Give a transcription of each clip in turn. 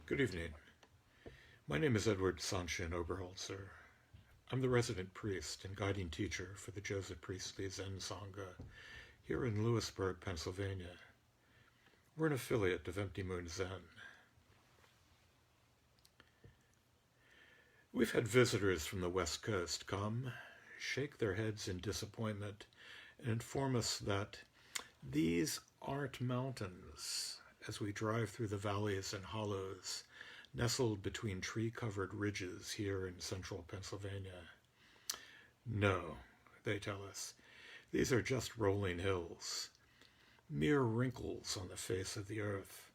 Good evening. My name is Edward Sanshin Oberholtzer. I'm the resident priest and guiding teacher for the Joseph Priestley Zen Sangha here in Lewisburg, Pennsylvania. We're an affiliate of Empty Moon Zen. We've had visitors from the West Coast come, shake their heads in disappointment, and inform us that these aren't mountains as we drive through the valleys and hollows nestled between tree-covered ridges here in central Pennsylvania. No, they tell us, these are just rolling hills, mere wrinkles on the face of the earth.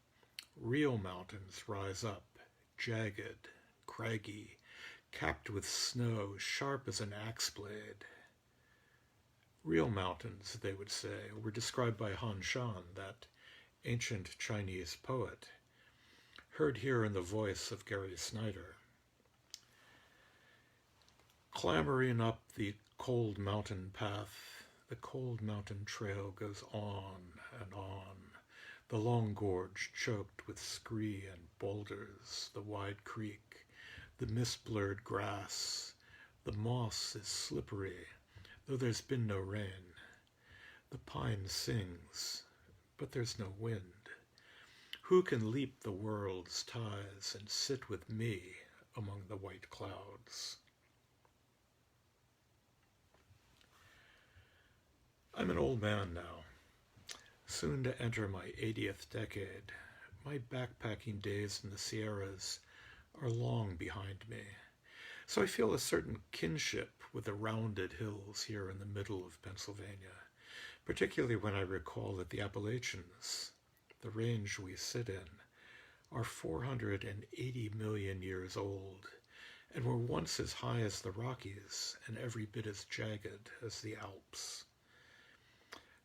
Real mountains rise up, jagged, craggy, capped with snow sharp as an axe blade. Real mountains, they would say, were described by Han Shan, that ancient Chinese poet, heard here in the voice of Gary Snyder. Clambering up the cold mountain path, the cold mountain trail goes on and on, the long gorge choked with scree and boulders, the wide creek, the mist-blurred grass, the moss is slippery, though there's been no rain. The pine sings, but there's no wind. Who can leap the world's ties and sit with me among the white clouds? I'm an old man now, soon to enter my 80th decade. My backpacking days in the Sierras are long behind me, so I feel a certain kinship with the rounded hills here in the middle of Pennsylvania, particularly when I recall that the Appalachians, the range we sit in, are 480 million years old and were once as high as the Rockies and every bit as jagged as the Alps.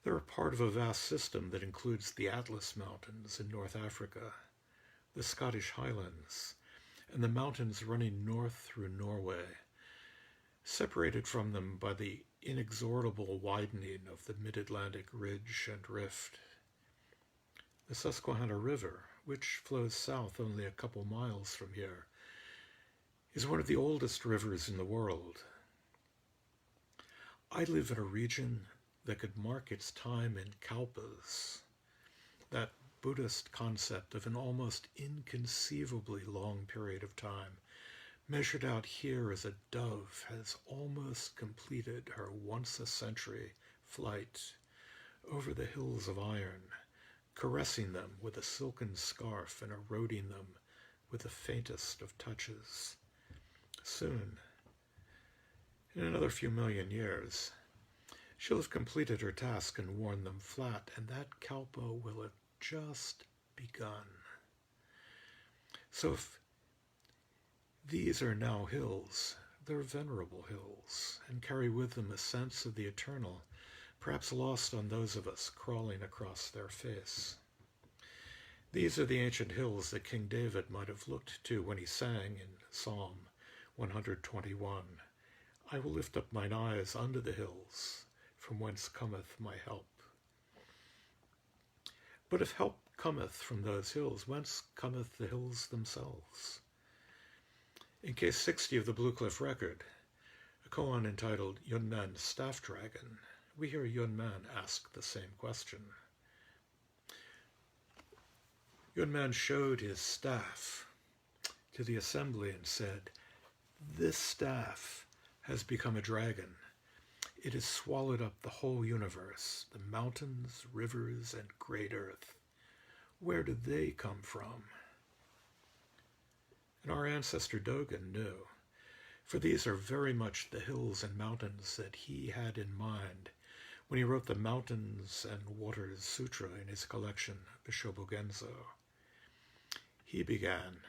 They're a part of a vast system that includes the Atlas Mountains in North Africa, the Scottish Highlands, and the mountains running north through Norway, separated from them by the inexorable widening of the mid-Atlantic ridge and rift. The Susquehanna River, which flows south only a couple miles from here, is one of the oldest rivers in the world. I live in a region that could mark its time in kalpas, that Buddhist concept of an almost inconceivably long period of time, measured out here as a dove has almost completed her once-a-century flight over the hills of iron, caressing them with a silken scarf and eroding them with the faintest of touches. Soon, in another few million years, she'll have completed her task and worn them flat, and that kalpa will have just begun. So if these are now hills, they're venerable hills, and carry with them a sense of the eternal, perhaps lost on those of us crawling across their face. These are the ancient hills that King David might have looked to when he sang in Psalm 121, "I will lift up mine eyes unto the hills, from whence cometh my help." But if help cometh from those hills, whence cometh the hills themselves? In case 60 of the Blue Cliff Record, a koan entitled Yunman's Staff Dragon, we hear Yunman ask the same question. Yunman showed his staff to the assembly and said, "This staff has become a dragon. It has swallowed up the whole universe, the mountains, rivers, and great earth. Where do they come from?" And our ancestor Dogen knew, for these are very much the hills and mountains that he had in mind when he wrote the Mountains and Waters Sutra in his collection, the Shobogenzo. He began,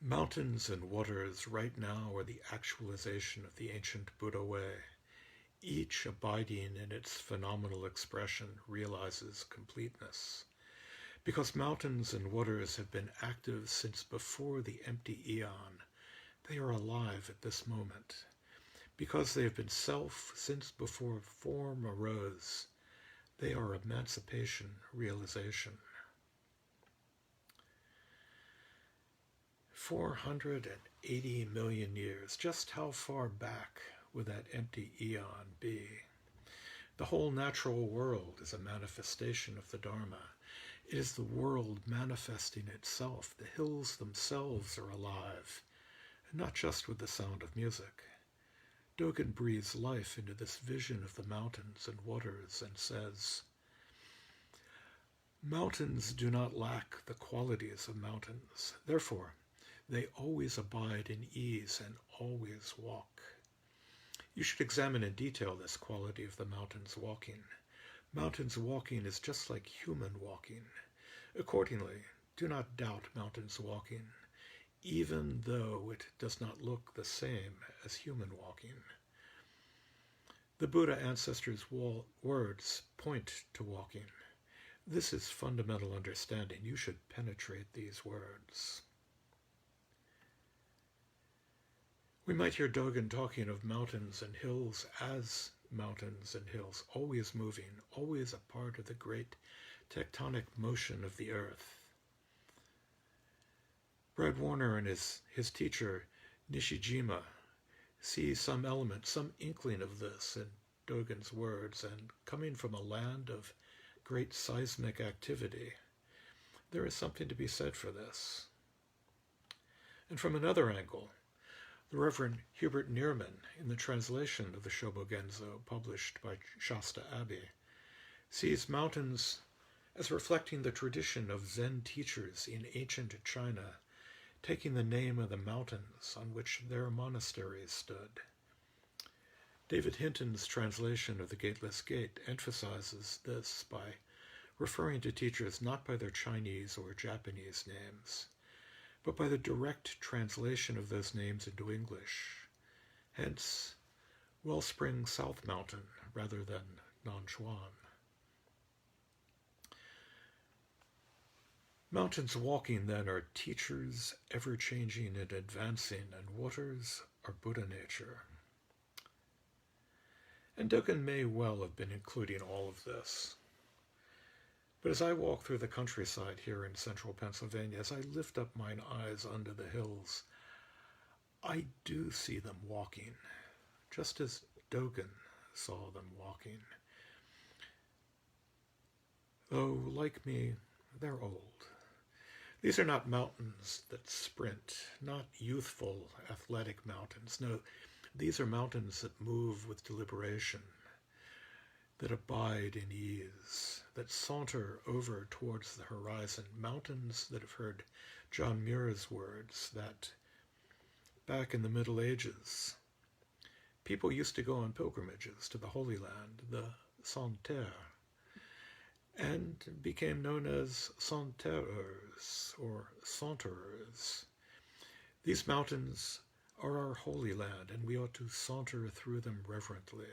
"Mountains and waters right now are the actualization of the ancient Buddha way. Each abiding in its phenomenal expression realizes completeness. Because mountains and waters have been active since before the empty eon, they are alive at this moment. Because they have been self since before form arose, they are emancipation realization." 480 million years. Just how far back would that empty eon be? The whole natural world is a manifestation of the Dharma. It is the world manifesting itself. The hills themselves are alive, and not just with the sound of music. Dogen breathes life into this vision of the mountains and waters and says, "Mountains do not lack the qualities of mountains. Therefore, they always abide in ease and always walk." You should examine in detail this quality of the mountains walking. Mountains walking is just like human walking. Accordingly, do not doubt mountains walking, even though it does not look the same as human walking. The Buddha ancestors' words point to walking. This is fundamental understanding. You should penetrate these words. We might hear Dogen talking of mountains and hills as mountains and hills, always moving, always a part of the great tectonic motion of the earth. Brad Warner and his teacher Nishijima see some element, some inkling of this in Dogen's words, and coming from a land of great seismic activity, there is something to be said for this. And from another angle, the Reverend Hubert Neerman, in the translation of the Shobogenzo published by Shasta Abbey, sees mountains as reflecting the tradition of Zen teachers in ancient China, taking the name of the mountains on which their monasteries stood. David Hinton's translation of the Gateless Gate emphasizes this by referring to teachers not by their Chinese or Japanese names, but by the direct translation of those names into English. Hence, Wellspring South Mountain rather than Nanchuan. Mountains walking, then, are teachers ever-changing and advancing, and waters are Buddha nature. And Dogen may well have been including all of this. But as I walk through the countryside here in central Pennsylvania, as I lift up mine eyes unto the hills, I do see them walking, just as Dogen saw them walking. Though, like me, they're old. These are not mountains that sprint, not youthful, athletic mountains. No, these are mountains that move with deliberation, that abide in ease, that saunter over towards the horizon, mountains that have heard John Muir's words that back in the Middle Ages, people used to go on pilgrimages to the Holy Land, the Santerre, and became known as Santerreurs or Saunterers. These mountains are our Holy Land, and we ought to saunter through them reverently.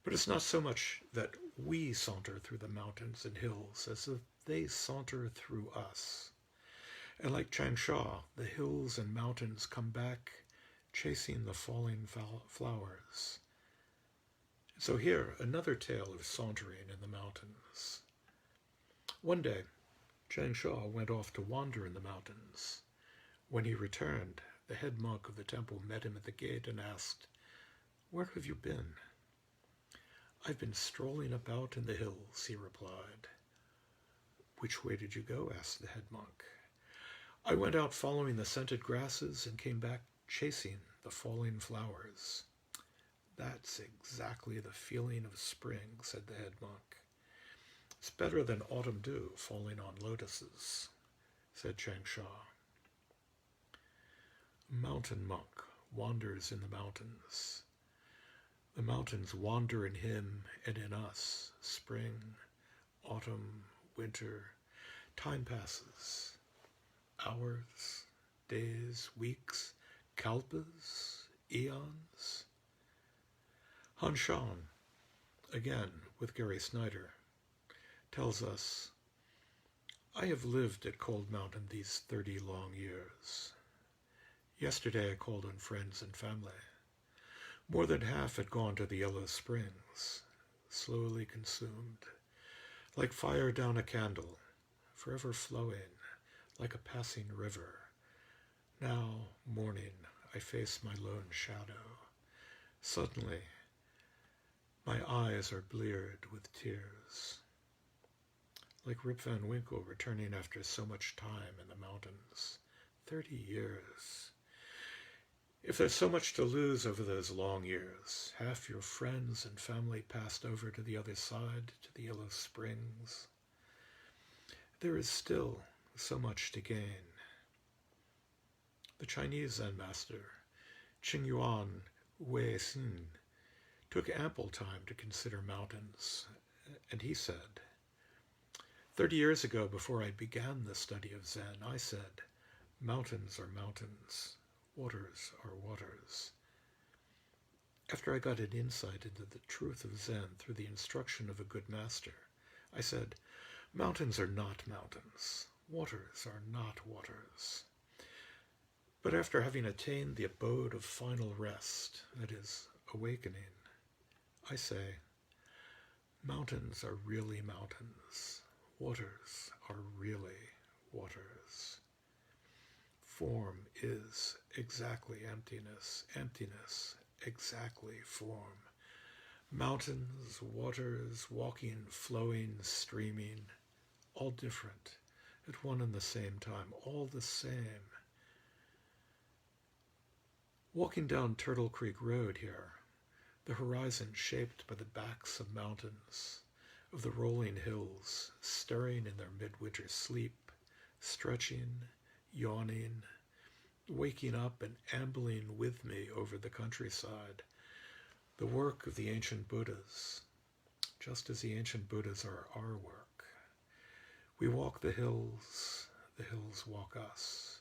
But it's not so much that we saunter through the mountains and hills as if they saunter through us. And like Changsha, the hills and mountains come back chasing the falling flowers. So here, another tale of sauntering in the mountains. One day, Changsha went off to wander in the mountains. When he returned, the head monk of the temple met him at the gate and asked, "Where have you been?" "I've been strolling about in the hills," he replied. "Which way did you go?" asked the head monk. "I went out following the scented grasses and came back chasing the falling flowers." "That's exactly the feeling of spring," said the head monk. "It's better than autumn dew falling on lotuses," said Changsha. A mountain monk wanders in the mountains. The mountains wander in him and in us. Spring, autumn, winter. Time passes. Hours, days, weeks, kalpas, eons. Han Shan, again with Gary Snyder, tells us, "I have lived at Cold Mountain these 30 long years. Yesterday I called on friends and family. More than half had gone to the Yellow Springs, slowly consumed, like fire down a candle, forever flowing, like a passing river. Now, morning, I face my lone shadow. Suddenly, my eyes are bleared with tears. Like Rip Van Winkle returning after so much time in the mountains. 30 years. If there's so much to lose over those long years, half your friends and family passed over to the other side, to the Yellow Springs, there is still so much to gain. The Chinese Zen master, Qingyuan Wei-Xin, took ample time to consider mountains, and he said, 30 years ago, before I began the study of Zen, I said, mountains are mountains, waters are waters. After I got an insight into the truth of Zen through the instruction of a good master, I said, mountains are not mountains, waters are not waters. But after having attained the abode of final rest, that is, awakening, I say, mountains are really mountains, waters are really waters. Form is exactly emptiness, emptiness exactly form. Mountains, waters, walking, flowing, streaming, all different, at one and the same time, all the same. Walking down Turtle Creek Road here, the horizon shaped by the backs of mountains, of the rolling hills, stirring in their midwinter sleep, stretching, yawning, waking up and ambling with me over the countryside, the work of the ancient Buddhas, just as the ancient Buddhas are our work. We walk the hills walk us.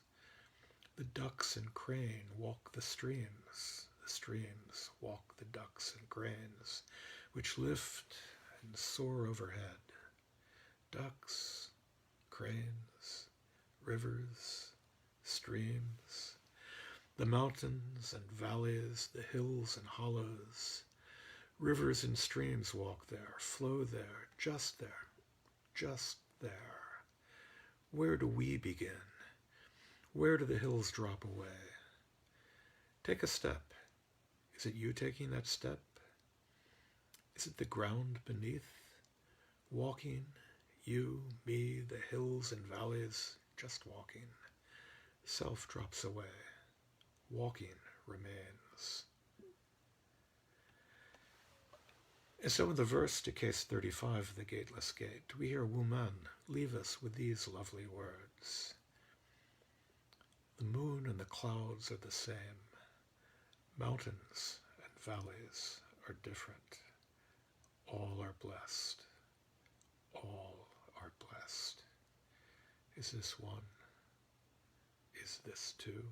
The ducks and crane walk the streams walk the ducks and cranes, which lift and soar overhead. Ducks, cranes, rivers, streams, the mountains and valleys, the hills and hollows. Rivers and streams walk there, flow there, just there, just there. Where do we begin? Where do the hills drop away? Take a step. Is it you taking that step? Is it the ground beneath? Walking, you, me, the hills and valleys, just walking. Self drops away. Walking remains. And so in the verse to case 35 of the Gateless Gate, we hear Wu Men leave us with these lovely words. The moon and the clouds are the same. Mountains and valleys are different. All are blessed. All are blessed. Is this one? Is this two?